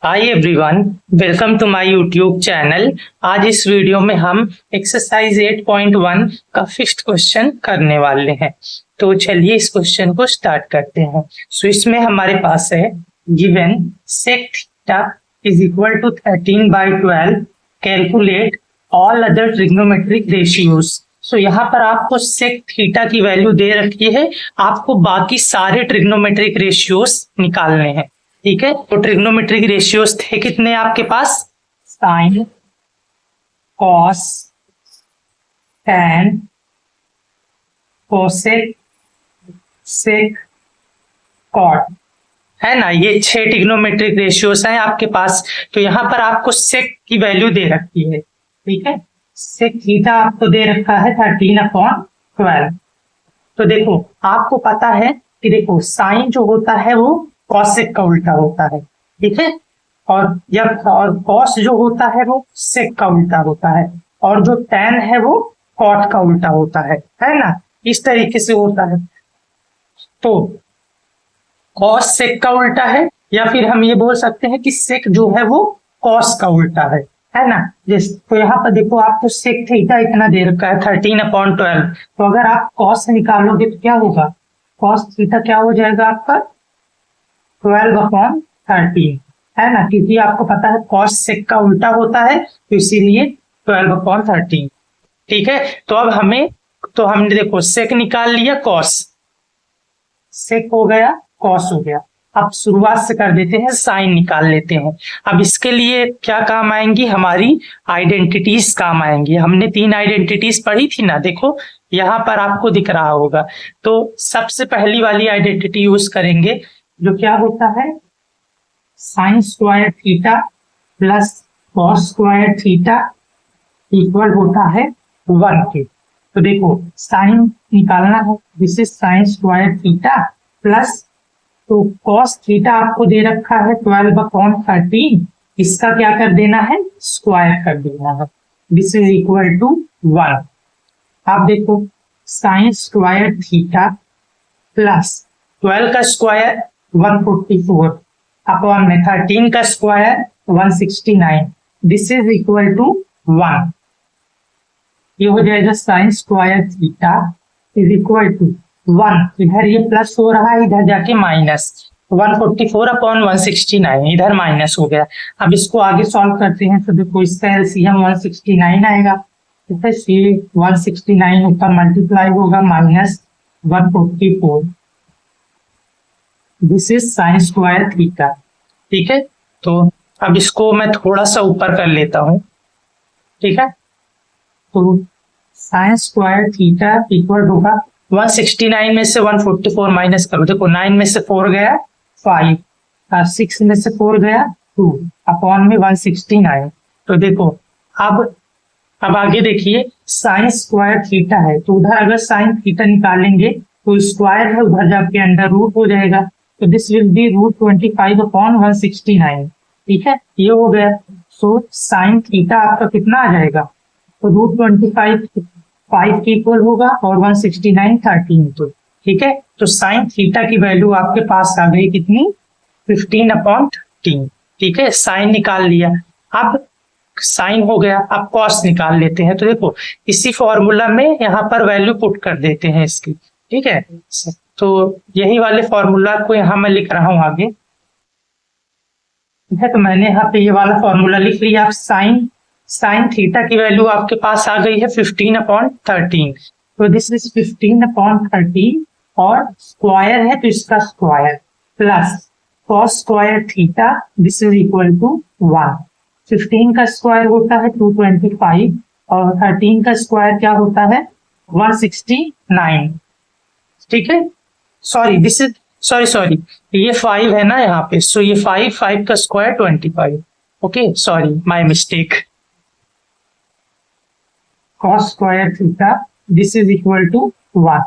Hi everyone, welcome to my YouTube channel. आज इस video में हम एक्सरसाइज 8.1 का फिफ्थ क्वेश्चन करने वाले हैं। तो चलिए इस क्वेश्चन को स्टार्ट करते हैं। सो इसमें हमारे पास है given sec theta is equal to 13/12, calculate all other trigonometric ratios. So यहाँ पर आपको sec थीटा की वैल्यू दे रखी है, आपको बाकी सारे ट्रिग्नोमेट्रिक रेशियोज निकालने हैं। ठीक है, तो ट्रिग्नोमेट्रिक रेशियोज थे कितने आपके पास? Sign, cos, tan, cosec, sec, cot, है ना। ये 6 ट्रिग्नोमेट्रिक रेशियोज हैं आपके पास। तो यहाँ पर आपको सेक की वैल्यू दे रखी है। ठीक है, सेक थीटा आपको दे रखा है 13/12। तो देखो आपको पता है कि देखो साइन जो होता है वो कॉसेक का उल्टा होता है। ठीक है, और कॉस जो होता है वो सेक का उल्टा होता है, और जो टैन है वो कॉट का उल्टा होता है ना। इस तरीके से होता है। तो कॉस सेक का उल्टा है, या फिर हम ये बोल सकते हैं कि सेक जो है वो कॉस का उल्टा है ना। तो यहाँ पर देखो आपको सेक थीटा इतना दे रखा है 13/12। तो अगर आप कॉस निकालोगे तो क्या होगा? कॉस थीटा क्या हो जाएगा आपका? 12/13, है ना, क्योंकि आपको पता है कॉस सेक का उल्टा होता है, तो इसीलिए 12/13। ठीक है, तो अब हमने देखो सेक निकाल लिया, कॉस सेक हो गया, कॉस हो गया। अब शुरुआत से कर देते हैं, साइन निकाल लेते हैं। अब इसके लिए क्या काम आएंगी? हमारी आइडेंटिटीज काम आएंगी। हमने 3 आइडेंटिटीज पढ़ी थी ना, देखो यहाँ पर आपको दिख रहा होगा। तो सबसे पहली वाली आइडेंटिटी यूज करेंगे, जो क्या होता है? Sign square theta plus cos square theta equal होता है 1 के। तो देखो साइन निकालना है, this is sine square theta plus, तो कॉस थीटा आपको दे रखा है 12/13, इसका क्या कर देना है? स्क्वायर कर देना है। This is equal to 1। आप देखो साइन स्क्वायर थीटा प्लस 12 का स्क्वायर 144 अपॉन में 13 का square 169, this is equal to 1। ये हो जाएगा sine square theta is equal to 1। इधर ये प्लस हो रहा है, इधर जाके माइनस 144 अपॉन 169, इधर माइनस हो गया। अब इसको आगे सॉल्व करते हैं। तो देखो इसका एलसीएम 169 आएगा। ठीक है, 169 ऊपर मल्टीप्लाई होगा minus 144, this is sine square theta. ठीक है, तो अब इसको मैं थोड़ा सा ऊपर कर लेता हूं। ठीक है, तो साइन स्क्वायर थीटा इक्वल होगा 169 में से 144 माइनस करो। देखो 9 में से 4 गया 5, 6 में से 4 गया 2 अपॉन में 169। तो देखो अब आगे देखिए, साइन स्क्वायर थीटा है, तो उधर अगर साइन थीटा निकालेंगे तो स्क्वायर है, उधर जाके अंडर रूट हो जाएगा। तो दिस विल बी √25 अपॉन 169। ठीक है, ये हो गया। सो साइन थीटा आपका कितना आ जाएगा? तो √25 5 के इक्वल होगा और 169 13 तो। ठीक है, तो साइन थीटा की वैल्यू आपके पास आ गई कितनी? 15/13। ठीक है, साइन निकाल लिया। अब साइन हो गया, अब कॉस निकाल लेते हैं। तो देखो इसी फॉर्मूला में यहाँ पर वैल्यू पुट कर देते हैं इसकी। ठीक है, तो यही वाले फॉर्मूला को यहाँ मैं लिख रहा हूं आगे। ठीक है, तो मैंने यहाँ पे ये वाला फॉर्मूला लिख लिया। आप साइन थीटा की वैल्यू आपके पास आ गई है 15/13। तो दिस इज 15/13, और स्क्वायर है तो इसका square plus cos square theta, this is equal to 1। 15 का स्क्वायर होता है 225, और 13 का स्क्वायर क्या होता है? 169। ठीक है, सॉरी ये 5 है ना यहाँ पे। सो ये 5 का square 25। Okay, sorry my mistake. Cos square theta this is equal to 1।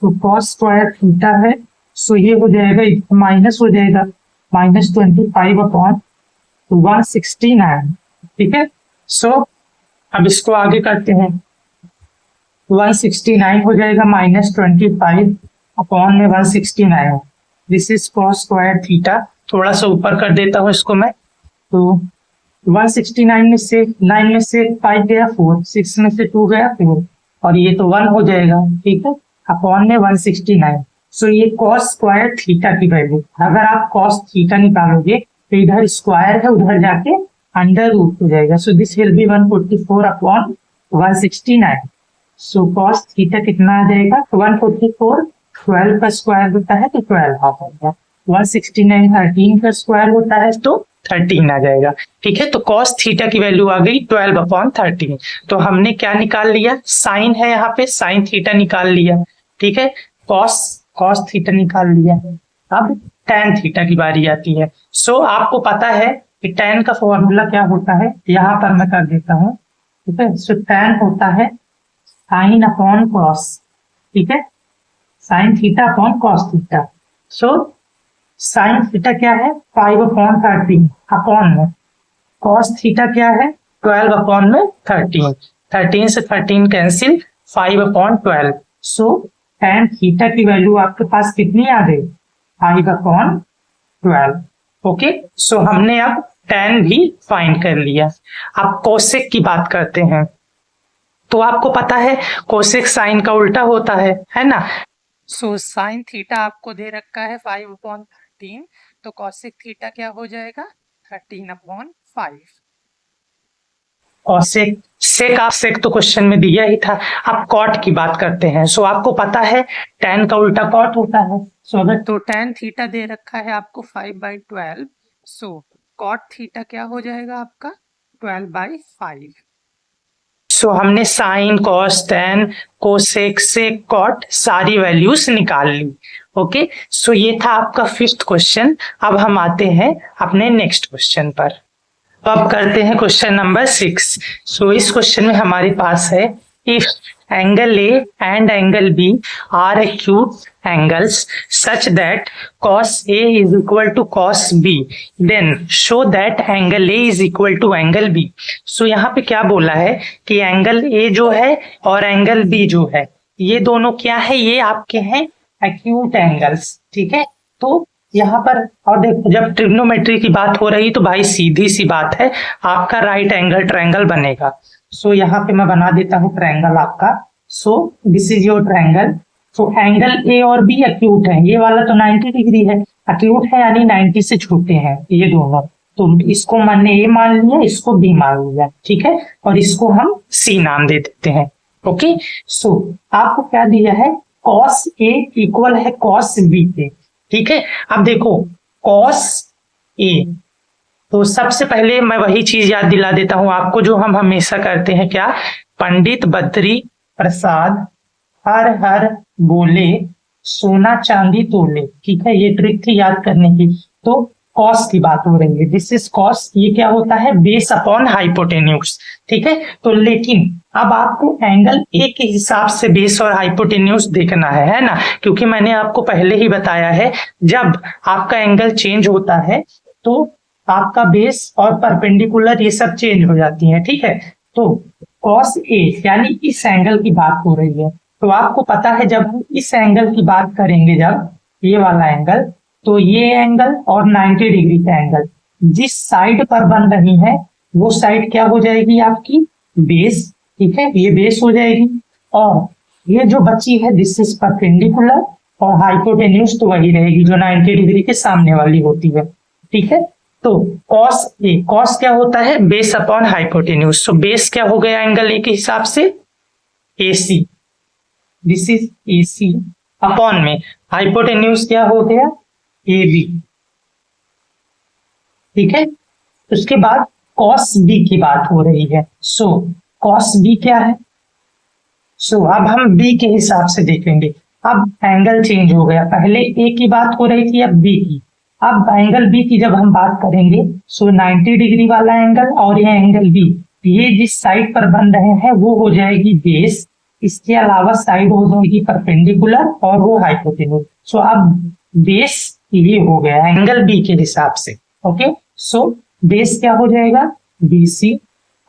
तो कॉस स्क्वायर थीटा है, सो ये हो जाएगा, माइनस हो जाएगा -25 अपॉन 169। ठीक है, सो अब इसको आगे करते हैं। 169 हो जाएगा -25 अपॉन में 169, this is cos square theta. थोड़ा सा ऊपर कर देता हूं इसको मैं। तो 169 में से 9 में से 5 गया 4, 6 में से 2 गया 4, और ये तो 1 हो जाएगा, ठीक है, अपॉन में 169। सो ये कॉस स्क्वायर थीटा की वैल्यू, अगर आप कॉस थीटा निकालोगे तो इधर स्क्वायर है, उधर जाके अंडर रूट हो जाएगा। So this will be 144 upon 169। So cos theta कितना आ जाएगा, 144 12 का स्क्वायर होता है तो 12 आ जाएगा, 169 13 का स्क्वायर होता है तो 13 आ जाएगा, ठीक है। तो कॉस थीटा की वैल्यू आ गई 12 अपॉन 13। तो हमने क्या निकाल लिया, साइन है यहाँ पे, साइन थीटा निकाल लिया, ठीक है, कॉस थीटा निकाल लिया। अब tan थीटा की बारी आती है। सो आपको पता है कि tan का फॉर्मूला क्या होता है, यहाँ पर मैं कर देता हूँ, ठीक है। सो tan होता है साइन अपॉन कॉस, ठीक है, sine theta upon cos theta. So sine theta क्या है 5 अपॉन 13 अपॉन में, कॉस थीटा क्या है 12 अपॉन में 13, 13 से 13 कैंसिल, 5 अपॉन 12। सो tan थीटा की वैल्यू आपके पास कितनी आ गई, 5 अपॉन 12। ओके, सो हमने अब tan भी फाइंड कर लिया। अब कोसेक की बात करते हैं। तो आपको पता है कोसेक साइन का उल्टा होता है ना। सो साइन थीटा आपको दे रखा है 5 अपॉन 13, तो कॉसेक थीटा क्या हो जाएगा 13 अपॉन 5। कॉसेक सेक आप सेक तो क्वेश्चन में दिया ही था। अब कॉट की बात करते हैं। सो आपको पता है tan का उल्टा कॉट होता है। सो अगर तो tan थीटा दे रखा है आपको 5/12, सो कॉट थीटा क्या हो जाएगा आपका 12/5। सो हमने sine cos tan cosec sec cot सारी वैल्यूज निकाल ली। ओके, सो ये था आपका 5th क्वेश्चन। अब हम आते हैं अपने नेक्स्ट क्वेश्चन पर। तो अब करते हैं क्वेश्चन नंबर 6। सो इस क्वेश्चन में हमारे पास है if angle A and angle B are acute angles such that cos A is equal to cos B, then show that angle A is equal to angle B। so यहाँ पे क्या बोला है कि एंगल A जो है और angle B जो है ये दोनों क्या है, ये आपके हैं एक्यूट एंगल्स, ठीक है। तो यहाँ पर और देखो जब ट्रिग्नोमेट्री की बात हो रही तो भाई सीधी सी बात है आपका राइट एंगल ट्रायंगल बनेगा। सो यहाँ पे मैं बना देता हूँ ट्रायंगल आपका। So this is your triangle. तो एंगल ए और बी एक्यूट है, ये वाला तो 90 डिग्री है, एक्यूट है यानी 90 से छोटे हैं ये दोनों। तो इसको मैंने ए मान लिया, इसको बी मान लिया, ठीक है, और इसको हम सी नाम दे देते हैं। ओके, सो आपको क्या दिया है, कॉस ए इक्वल है कॉस बी के, ठीक है। अब देखो कॉस ए, तो सबसे पहले मैं वही चीज याद दिला देता हूं आपको जो हम हमेशा करते हैं, क्या, पंडित बद्री प्रसाद हर हर बोले सोना चांदी तोले, ठीक है, ये ट्रिक थी याद करने की। तो कॉस की बात हो रही है, दिस इज कॉस, ये क्या होता है बेस अपॉन हाइपोटेन्यूज, ठीक है। तो लेकिन अब आपको एंगल ए के हिसाब से बेस और हाइपोटेन्यूज देखना है ना, क्योंकि मैंने आपको पहले ही बताया है जब आपका एंगल चेंज होता है तो आपका बेस और परपेंडिकुलर ये सब चेंज हो जाती है, ठीक है। तो कॉस ए यानी इस एंगल की बात हो रही है। तो आपको पता है जब हम इस एंगल की बात करेंगे, जब ये वाला एंगल, तो ये एंगल और 90 डिग्री का एंगल जिस साइड पर बन रही है वो साइड क्या हो जाएगी आपकी बेस, ठीक है, ये बेस हो जाएगी। और ये जो बची है दिस इज परपेंडिकुलर और हाइपोटेन्यूज तो वही रहेगी जो 90 डिग्री के सामने वाली होती है, ठीक है। तो कॉस ए, कॉस क्या होता है base upon hypotenuse. So base क्या हो गया एंगल ए के हिसाब से AC, this is AC upon में हाइपोटेन्यूज क्या हो गया AB, ठीक है। उसके बाद कॉस B की बात हो रही है। सो कॉस B क्या है, सो अब हम B के हिसाब से देखेंगे। अब एंगल चेंज हो गया, पहले A की बात हो रही थी अब B की। अब एंगल B की जब हम बात करेंगे सो 90 डिग्री वाला एंगल और ये एंगल B, ये जिस साइड पर बन रहे हैं वो हो जाएगी बेस, इसके अलावा साइड हो जाएगी परपेंडिकुलर और वो हाइपोटेन्यूज। सो अब बेस ये हो गया एंगल बी के हिसाब से। ओके, सो बेस क्या हो जाएगा BC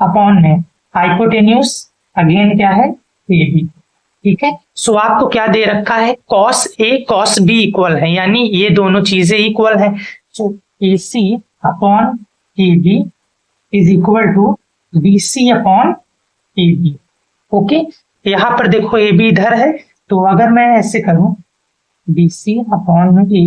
अपॉन में हाइपोटेन्यूज अगेन क्या है AB, ठीक है। सो आपको क्या दे रखा है cos A cos B equal है, यानी ये दोनों चीजें इक्वल है। So AC upon A B is equal to B C upon A B. Okay, यहाँ पर देखो ए बी इधर है, तो अगर मैं ऐसे करूं B C upon A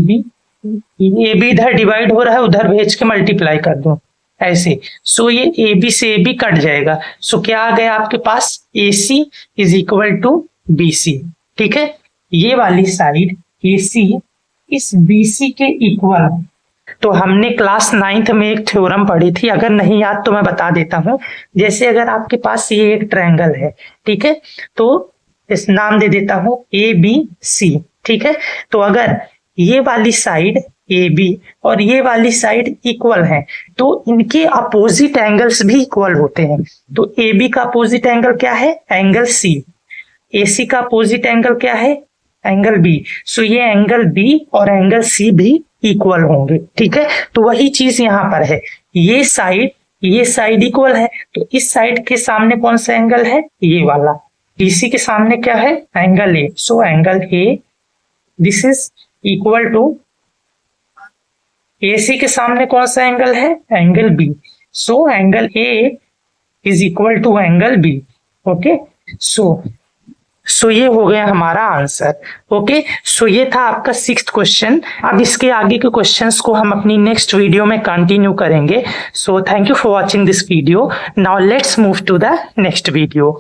B इधर डिवाइड हो रहा है, उधर भेज के मल्टीप्लाई कर दूं ऐसे, सो ये ए बी से ए बी कट जाएगा। सो क्या आ गया आपके पास, A C is equal to B C. ठीक है, ये वाली साइड ए सी इस बी सी के इक्वल। तो हमने क्लास 9th में एक थ्योरम पढ़ी थी, अगर नहीं याद तो मैं बता देता हूं। जैसे अगर आपके पास ये एक ट्रायंगल है, ठीक है, तो इस नाम दे देता हूं ए बी सी। ठीक है, तो अगर ये वाली साइड ए बी और ये वाली साइड इक्वल है, तो इनके अपोजिट एंगल्स भी इक्वल होते हैं। तो ए बी का अपोजिट एंगल क्या है, एंगल सी। ए सी का अपोजिट एंगल क्या है, एंगल बी। सो ये एंगल बी और एंगल सी भी इक्वल होंगे। ठीक है, तो वही चीज यहाँ पर है, ये साइड इक्वल है, तो इस साइड के सामने कौन सा एंगल है, ये वाला। बीसी के सामने क्या है, angle A. So angle A this is equal to AC के सामने कौन सा एंगल है, angle B. So angle A is equal to angle B. Okay, so ये हो गया हमारा आंसर। ओके, सो ये था आपका 6th क्वेश्चन। अब इसके आगे के क्वेश्चंस को हम अपनी नेक्स्ट वीडियो में कंटिन्यू करेंगे। So thank you for watching this video. Now let's move to the next video.